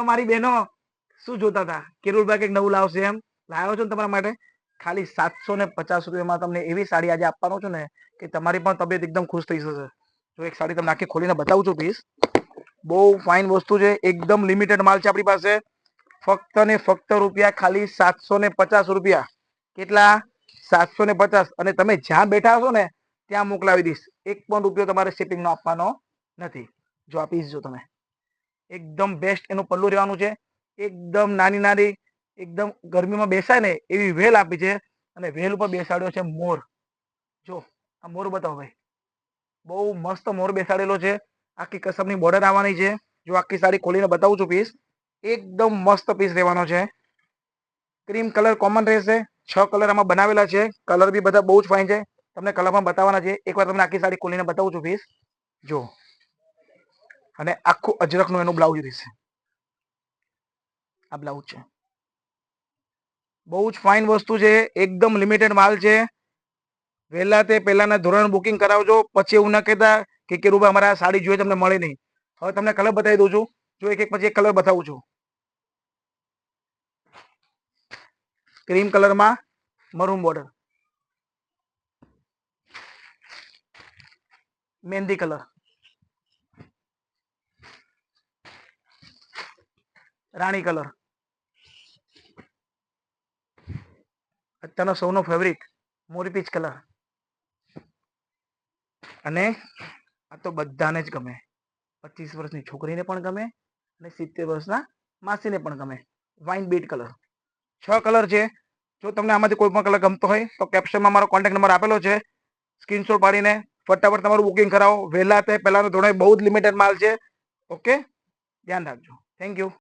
મારી બહેનો શું જોતા હતા કિરુલભાઈ કંઈક નવું લાવશે એમ લાવ્યો છું ને તમારા માટે ખાલી 750 રૂપિયામાં તમને એવી સાડી આજે આપવાનો છું ને કે તમારી પણ તબિયત એકદમ ખુશ થઈ જશે. જો એક સાડી તમને આખી ખોલીને બતાવું છું પીસ. બહુ ફાઇન વસ્તુ છે, એકદમ લિમિટેડ માલ છે આપણી પાસે. ફક્ત ને ફક્ત રૂપિયા ખાલી 750 રૂપિયા. કેટલા? 750. અને તમે જ્યાં બેઠા હશો ને ત્યાં મોકલાવી દઈશ. 1 પણ રૂપિયો તમારે શિપિંગ નો આપવાનો નથી. જો આ પીસ જો તમે એકદમ બેસ્ટ એનું પલ્લું રહેવાનું છે. એકદમ નાની નાની એકદમ ગરમીમાં બેસાય ને એવી વેલ આપી છે અને વેલ ઉપર બેસાડ્યો છે મોર. જો આ મોર બતાવો ભાઈ, બહુ મસ્ત મોર બેસાડેલો છે. આખી કસમની બોર્ડર આવવાની છે. જો આખી સાડી ખોલીને બતાવું છું પીસ, એકદમ મસ્ત પીસ રહેવાનો છે. ક્રીમ કલર કોમન રહેશે. 6 કલર આમાં બનાવેલા છે. કલર બી બધા બહુ જ ફાઇન છે. તમને કલર પણ બતાવવાના છે. એકવાર તમને આખી સાડી ખોલીને બતાવું છું પીસ જો. અને આખું અજરકનું એનું બ્લાઉઝ રહેશે. આ બ્લાઉઝ છે. બહુ જ ફાઇન વસ્તુ છે. એકદમ લિમિટેડ માલ છે. વહેલા તે પહેલાના ધોરણ બુકિંગ કરાવજો. પછી એવું ના કહેતા કે કેરુભાઈ અમારે આ સાડી જોઈએ તમને મળે નહીં. હવે તમને કલર બતાવી દઉં છું. જો એક એક પછી એક કલર બતાવું છું. ક્રીમ કલરમાં મરૂન બોર્ડર, મહેંદી કલર, રાણી કલર, અત્યારનો સૌનો ફેવરિટ મોરી પીચ કલર. અને આ તો બધાને જ ગમે. 25 વર્ષની છોકરીને પણ ગમે અને 70 વર્ષના માસીને પણ ગમે. Wine bit colour. 6 કલર છે. જો તમને આમાંથી કોઈ પણ કલર ગમતો હોય તો કેપ્શનમાં મારો કોન્ટેક્ટ નંબર આપેલો છે. સ્ક્રીનશોટ પાડીને ફટાફટ તમારું બુકિંગ કરાવો. વહેલા તે પહેલાનો ધોરણે બહુ જ લિમિટેડ માલ છે. ઓકે, ધ્યાન રાખજો. Thank you.